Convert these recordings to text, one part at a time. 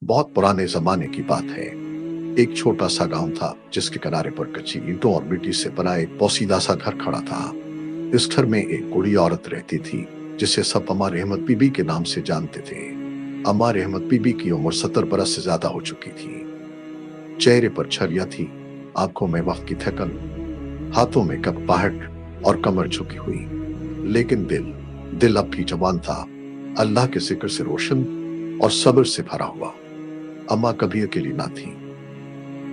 बहुत पुराने जमाने की बात है। एक छोटा सा गांव था जिसके किनारे पर कच्ची ईंटों और मिट्टी से बना एक पोसीदा सा घर खड़ा था। इस घर में एक बूढ़ी औरत रहती थी जिसे सब अम्मा रहमत बीबी के नाम से जानते थे। अम्मा रहमत बीबी की उम्र 70 बरस से ज्यादा हो चुकी थी। चेहरे पर छरिया थी, आंखों में वक्त की थकन, हाथों में कपपाहट और कमर झुकी हुई, लेकिन दिल अब भी जवान था, अल्लाह के जिक्र से रोशन और सब्र से भरा हुआ। अम्मा कभी अकेली ना थी,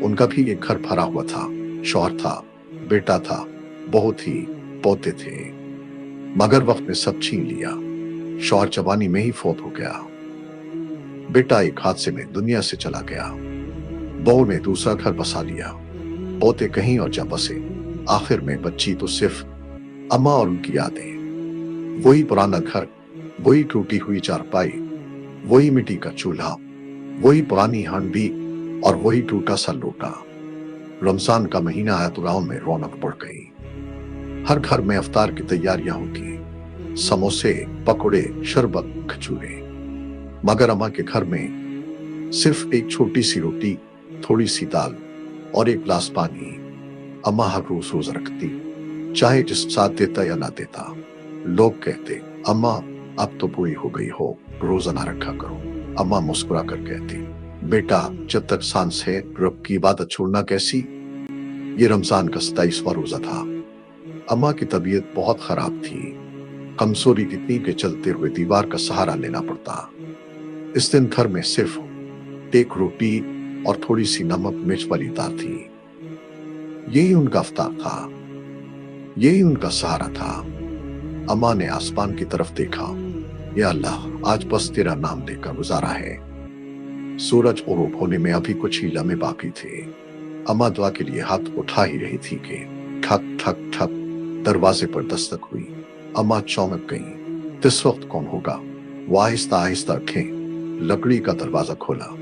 उनका भी एक घर भरा हुआ था। शौहर था, बेटा था, बहू थी, पोते थे, मगर वक्त ने सब छीन लिया। शौहर जवानी में ही फौत हो गया, बेटा एक हादसे में दुनिया से चला गया, बहू ने दूसरा घर बसा लिया, पोते कहीं और जा बसे। आखिर में बच्ची तो सिर्फ अम्मा और उनकी यादें। वही पुराना घर, वही टूटी हुई चारपाई, वही मिट्टी का चूल्हा, वही पुरानी हांडी और वही टूटा सा लोटा। रमजान का महीना आया तो गांव में रौनक बढ़ गई। हर घर में इफ्तार की तैयारियां होती, समोसे, पकोड़े, शरबत, खजूरे। मगर अम्मा के घर में सिर्फ एक छोटी सी रोटी, थोड़ी सी दाल और एक गिलास पानी। अम्मा हर रोज रोजा रखती, चाहे जिस साथ देता या ना देता। लोग कहते, अम्मा अब तो बूढ़ी हो गई हो, रोजा ना रखा करो। अम्मा मुस्कुरा कर कहती, बेटा जब तक सांस है रब की इबादत छोड़ना कैसी। ये रमजान का 27वां रोजा था। अम्मा की तबीयत बहुत खराब थी, कमजोरी इतनी के चलते हुए दीवार का सहारा लेना पड़ता। इस दिन घर में सिर्फ एक रोटी और थोड़ी सी नमक मिर्च वाली दाल थी। यही उनका इफ्तार था, यही उनका सहारा था। अम्मा ने आसमान की तरफ देखा, या अल्लाह आज बस तेरा नाम लेकर गुजारा है। सूरज गुरूब होने में अभी कुछ ही लम्हे बाकी थे। अम्मा दुआ के लिए हाथ उठा ही रही थी कि ठक ठक ठक दरवाजे पर दस्तक हुई। अम्मा चौंक गई, इस वक्त कौन होगा। वो आहिस्ता आहिस्ता उठे, लकड़ी का दरवाजा खोला।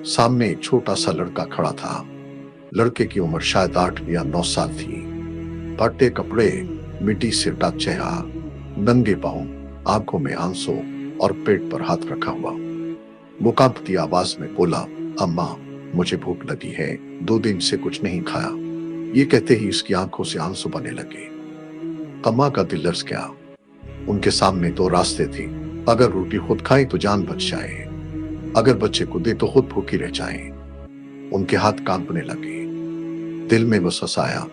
सामने एक छोटा सा लड़का खड़ा था। लड़के की उम्र शायद 8 या 9 साल थी। फटे कपड़े, मिट्टी से ढका चेहरा, नंगे पांव, आंखों में आंसू और पेट पर हाथ रखा हुआ। वो कांपती आवाज में बोला, अम्मा मुझे भूख लगी है, 2 दिन से कुछ नहीं खाया। ये कहते ही इसकी आंखों से आंसू बहने लगे। अम्मा का दिल लर्ज गया। उनके सामने 2 रास्ते थे, अगर रोटी खुद खाए तो जान बच जाए, अगर बच्चे को दे तो खुद भूखी रह जाए। उनके हाथ कांपने लगे। दिल में वसवसा आया,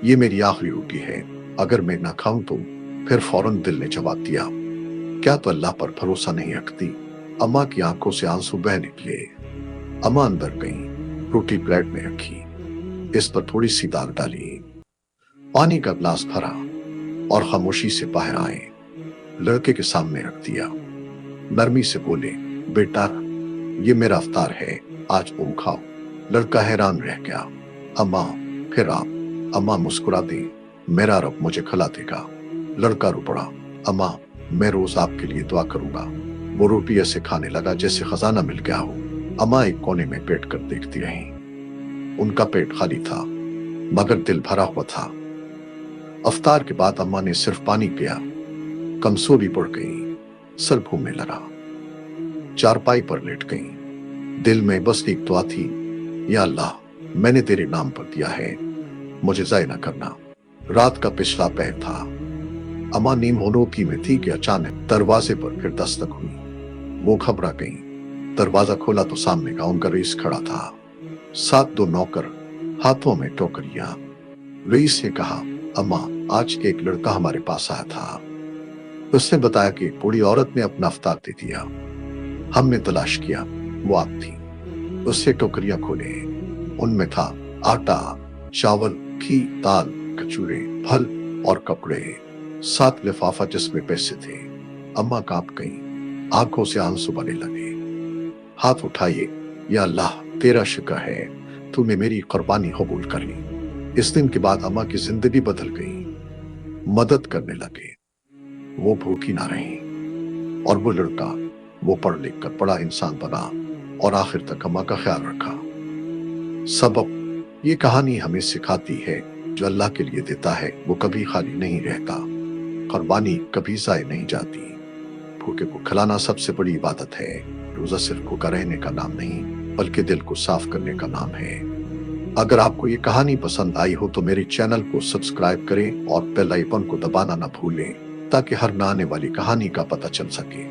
ये मेरी आखिरी रोटी है, अगर मैं ना खाऊं तो। फिर फौरन दिल ने जवाब दिया, क्या तो अल्लाह पर भरोसा नहीं रखती। अम्मा की आंखों से आंसू बह निकले। अम्मा अंदर गई, रोटी प्लेट में रखी, इस पर थोड़ी सी दाल डाली, पानी का गिलास भरा और खामोशी से बाहर आए। लड़के के सामने रख दिया। नरमी से बोले, बेटा ये मेरा इफ्तार है, आज तुम खाओ। लड़का हैरान रह गया, अम्मा फिर आप। अम्मा मुस्कुरा दी, मेरा रब मुझे खिला देगा। लड़का रो पड़ा, अम्मा मैं रोज आपके लिए दुआ करूंगा। वो रोटी ऐसे खाने लगा जैसे खजाना मिल गया हो। अम्मा एक कोने में बैठ कर देखती रही। उनका पेट खाली था, मगर दिल भरा हुआ था। इफ्तार के बाद अम्मा ने सिर्फ पानी पिया, कमजोरी बढ़ गई, सर घूमने लगा, चारपाई पर लेट गई। दिल में बस एक दुआ थी, या अल्लाह मैंने तेरे नाम पर दिया है, मुझे ज़ाय न करना। रात का पिछला पहर था। अम्मा नीम होनोकी में थी कि अचानक दरवाजे पर फिर दस्तक हुई। वो घबरा गई। दरवाजा खोला तो सामने का उनका रईस खड़ा था, साथ 2 नौकर, हाथों में टोकरियां। रईस ने कहा, अम्मा आज एक लड़का हमारे पास आया था, उसने बताया कि एक बूढ़ी औरत ने अपना इफ्तार दे दिया। हमने तलाश किया, वो आप थी। उससे टोकरियां खोले, उनमें था आटा, चावल, घी, दाल, कचूरे, फल और कपड़े, साथ लिफाफा जिसमें पैसे थे। अम्मा कांप गई, आंखों से आंसू बहने लगे। हाथ उठाइए, या अल्लाह तेरा शुक्र है, तूने मेरी कुर्बानी कबूल कर ली। इस दिन के बाद अम्मा की जिंदगी बदल गई। मदद करने लगे, वो भूखी ना रही, और वो लड़का, वो पढ़ लिख कर बड़ा इंसान बना और आखिर तक अम्मा का ख्याल रखा। सबक ये कहानी हमें सिखाती है, जो अल्लाह के लिए देता है वो कभी खाली नहीं रहता, कुर्बानी कभी ज़ाय नहीं जाती। भूखे को खिलाना सबसे बड़ी इबादत है। रोजा सिर्फ भूखा रहने का नाम नहीं, बल्कि दिल को साफ करने का नाम है। अगर आपको ये कहानी पसंद आई हो तो मेरे चैनल को सब्सक्राइब करें और बेल आइकन को दबाना ना भूलें, ताकि हर नई आने वाली कहानी का पता चल सके।